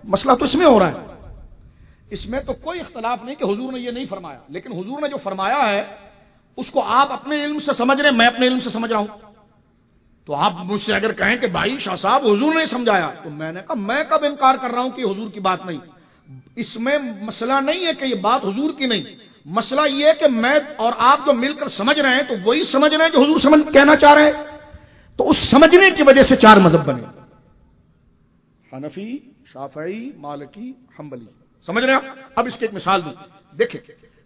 مسئلہ تو اس میں ہو رہا ہے. اس میں تو کوئی اختلاف نہیں کہ حضور نے یہ نہیں فرمایا، لیکن حضور نے جو فرمایا ہے اس کو آپ اپنے علم سے سمجھ رہے ہیں، میں اپنے علم سے سمجھ رہا ہوں. تو آپ مجھ سے اگر کہیں کہ بھائی شاہ صاحب حضور نے سمجھایا، تو میں نے کہا میں کب انکار کر رہا ہوں کہ حضور کی بات نہیں. اس میں مسئلہ نہیں ہے کہ یہ بات حضور کی نہیں، مسئلہ یہ ہے کہ میں اور آپ جو مل کر سمجھ رہے ہیں تو وہی سمجھ رہے ہیں جو حضور سمجھ کہنا چاہ رہے ہیں. تو اس سمجھنے کی وجہ سے 4 مذہب بنے، حنفی، شافعی، مالکی، حنبلی. سمجھ رہے ہیں آپ؟ اب اس کی ایک مثال دوں. دیکھیں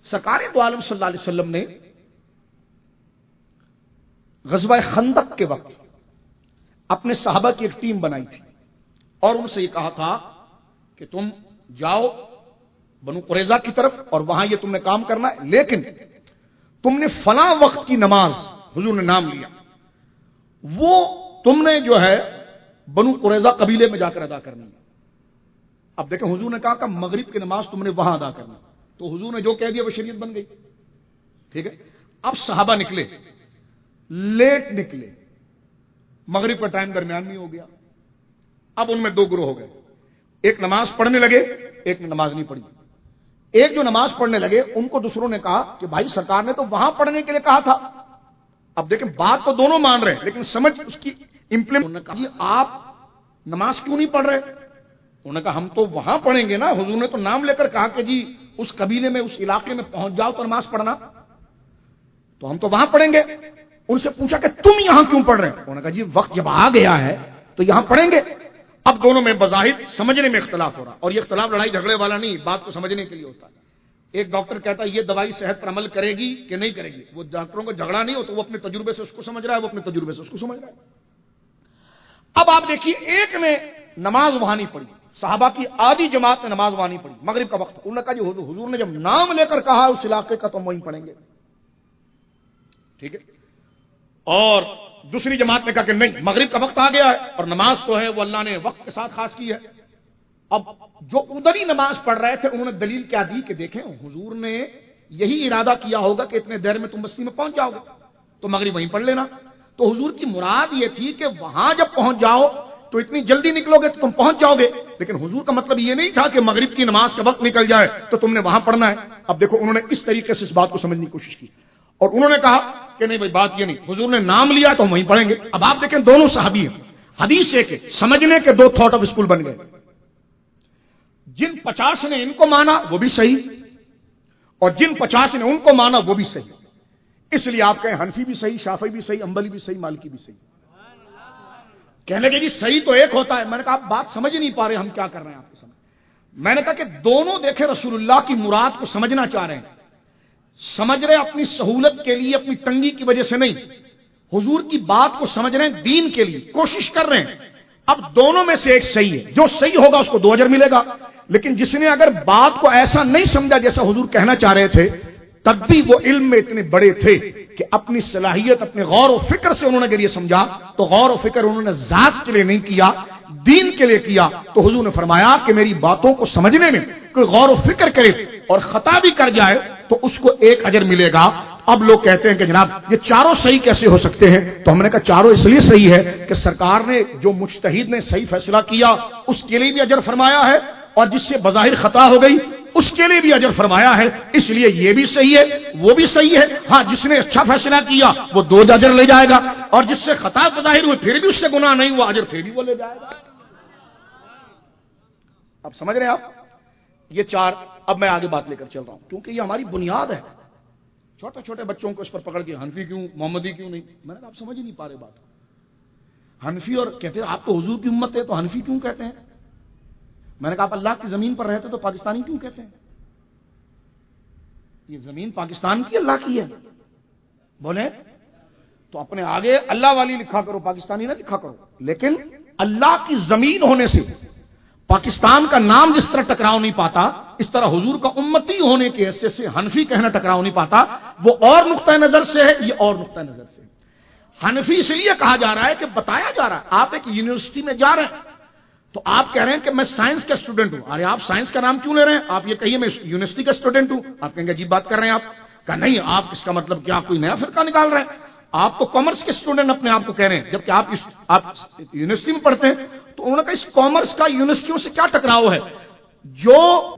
سرکار دو عالم صلی اللہ علیہ وسلم نے غزوہ خندق کے وقت اپنے صحابہ کی ایک ٹیم بنائی تھی اور ان سے یہ کہا تھا کہ تم جاؤ بنو قریظہ کی طرف اور وہاں یہ تم نے کام کرنا ہے، لیکن تم نے فلاں وقت کی نماز، حضور نے نام لیا، وہ تم نے جو ہے بنو قریظہ قبیلے میں جا کر ادا کرنی ہے. اب دیکھیں حضور نے کہا کہ مغرب کی نماز تم نے وہاں ادا کرنا، تو حضور نے جو کہہ دیا وہ شریعت بن گئی. ٹھیک ہے. اب صحابہ نکلے، لیٹ نکلے، مغرب کا ٹائم درمیان میں ہو گیا. اب ان میں 2 گروہ ہو گئے، ایک نماز پڑھنے لگے، ایک نے نماز نہیں پڑھی. ایک جو نماز پڑھنے لگے ان کو دوسروں نے کہا کہ بھائی سرکار نے تو وہاں پڑھنے کے لیے کہا تھا. اب دیکھیں بات تو دونوں مان رہے ہیں لیکن سمجھ اس کی امپلیمنٹ. جی آپ نماز کیوں نہیں پڑھ رہے؟ انہوں نے کہا ہم تو وہاں پڑھیں گے نا، حضور نے تو نام لے کر کہا کہ جی اس قبیلے میں، اس علاقے میں پہنچ جاؤ تو نماز پڑھنا، تو ہم تو وہاں پڑھیں گے. ان سے پوچھا کہ تم یہاں کیوں پڑھ رہے ہیں؟ انہوں نے کہا جی وقت جب آ گیا ہے تو یہاں پڑھیں گے. اب دونوں میں بظاہر سمجھنے میں اختلاف ہو رہا، اور یہ اختلاف لڑائی جھگڑے والا نہیں، بات کو سمجھنے کے لیے ہوتا ہے. ایک ڈاکٹر کہتا ہے یہ دوائی صحت پر عمل کرے گی کہ نہیں کرے گی، وہ ڈاکٹروں کا جھگڑا نہیں ہوتا، وہ اپنے تجربے سے اس کو سمجھ رہا ہے، وہ اپنے تجربے سے اس کو سمجھ رہا ہے. اب آپ دیکھیے ایک نے نماز وہاں نہیں پڑھی، صحابہ کی آدھی جماعت نے نماز وہاں نہیں پڑھی، مغرب کا وقت. انہوں نے کہا جی حضور نے جب نام لے کر کہا اس علاقے کا تو ہم وہیں پڑھیں گے. ٹھیک ہے. اور دوسری جماعت نے کہا کہ نہیں مغرب کا وقت آ گیا ہے اور نماز تو ہے وہ اللہ نے وقت کے ساتھ خاص کی ہے. اب جو ادھر ہی نماز پڑھ رہے تھے انہوں نے دلیل کیا دی کہ دیکھیں حضور نے یہی ارادہ کیا ہوگا کہ اتنے دیر میں تم بستی میں پہنچ جاؤ گے تو مغرب وہیں پڑھ لینا. تو حضور کی مراد یہ تھی کہ وہاں جب پہنچ جاؤ تو اتنی جلدی نکلو گے تو تم پہنچ جاؤ گے، لیکن حضور کا مطلب یہ نہیں تھا کہ مغرب کی نماز کا وقت نکل جائے تو تم نے وہاں پڑھنا ہے. اب دیکھو انہوں نے اس طریقے سے اس بات کو سمجھنے کی کوشش کی اور انہوں نے کہا کہ نہیں بھائی بات یہ نہیں، حضور نے نام لیا تو ہم وہیں پڑھیں گے. اب آپ دیکھیں دونوں صحابی ہیں، حدیث ایک ہے، سمجھنے کے 2 تھاٹ آف اسکول بن گئے. جن 50 نے ان کو مانا وہ بھی صحیح اور جن 50 نے ان کو مانا وہ بھی صحیح. اس لیے آپ کہیں حنفی بھی صحیح، شافعی بھی صحیح، حنبلی بھی صحیح، مالکی بھی صحیح. کہنے کے جی صحیح تو ایک ہوتا ہے. میں نے کہا آپ بات سمجھ نہیں پا رہے، ہم کیا کر رہے ہیں آپ کے سامنے. میں نے کہا کہ دونوں دیکھیں رسول اللہ کی مراد کو سمجھنا چاہ رہے ہیں، سمجھ رہے اپنی سہولت کے لیے، اپنی تنگی کی وجہ سے نہیں، حضور کی بات کو سمجھ رہے ہیں دین کے لیے، کوشش کر رہے ہیں. اب دونوں میں سے ایک صحیح ہے، جو صحیح ہوگا اس کو 2 اجر ملے گا. لیکن جس نے اگر بات کو ایسا نہیں سمجھا جیسا حضور کہنا چاہ رہے تھے، تب بھی وہ علم میں اتنے بڑے تھے کہ اپنی صلاحیت، اپنے غور و فکر سے انہوں نے اگر یہ سمجھا تو غور و فکر انہوں نے ذات کے لیے نہیں کیا، دین کے لیے کیا. تو حضور نے فرمایا کہ میری باتوں کو سمجھنے میں کوئی غور و فکر کرے اور خطا بھی کر جائے تو اس کو 1 اجر ملے گا. اب لوگ کہتے ہیں کہ جناب یہ چاروں صحیح کیسے ہو سکتے ہیں؟ تو ہم نے کہا چاروں اس لیے صحیح ہے کہ سرکار نے جو مجتہد نے صحیح فیصلہ کیا اس کے لیے بھی اجر فرمایا ہے اور جس سے بظاہر خطا ہو گئی اس کے لیے بھی اجر فرمایا ہے. اس لیے یہ بھی صحیح ہے وہ بھی صحیح ہے. ہاں جس نے اچھا فیصلہ کیا وہ 2 اجر لے جائے گا اور جس سے خطا بظاہر ہوئی پھر بھی اس سے گناہ نہیں ہوا، اجر پھر بھی وہ لے جائے گا. اب سمجھ رہے ہیں آپ؟ یہ 4. اب میں آگے بات لے کر چل رہا ہوں کیونکہ یہ ہماری بنیاد ہے. چھوٹے چھوٹے بچوں کو اس پر پکڑ کے حنفی کیوں، محمدی کیوں نہیں، میں نے کہا آپ سمجھ ہی نہیں پا رہے بات. حنفی اور کہتے ہیں آپ تو حضور کی امت ہے تو حنفی کیوں کہتے ہیں؟ میں نے کہا آپ اللہ کی زمین پر رہتے تو پاکستانی کیوں کہتے ہیں؟ یہ زمین پاکستان کی اللہ کی ہے. بولے تو اپنے آگے اللہ والی لکھا کرو، پاکستانی نہ لکھا کرو. لیکن اللہ کی زمین ہونے سے پاکستان کا نام جس طرح ٹکراؤ نہیں پاتا، اس طرح حضور کا امتی ہونے کی حیثیت سے حنفی کہنا ٹکراؤ نہیں پاتا. وہ اور نقطۂ نظر سے ہے، یہ اور نقطۂ نظر سے. حنفی اس لیے کہا جا رہا ہے کہ بتایا جا رہا ہے آپ ایک یونیورسٹی میں جا رہے ہیں تو آپ کہہ رہے ہیں کہ میں سائنس کا اسٹوڈنٹ ہوں. ارے آپ سائنس کا نام کیوں لے رہے ہیں؟ آپ یہ کہیے میں یونیورسٹی کا اسٹوڈنٹ ہوں. آپ کہیں گے عجیب بات کر رہے ہیں آپ. کہا نہیں، آپ اس کا مطلب کیا کوئی نیا فرقہ نکال رہے ہیں؟ آپ تو کامرس کے اسٹوڈنٹ اپنے آپ کو کہہ رہے ہیں جبکہ آپ یونیورسٹی میں پڑھتے ہیں. تو تو انہوں نے کہا اس کامرس کا یونیورسٹیوں سے کیا ٹکراؤ ہے؟ جو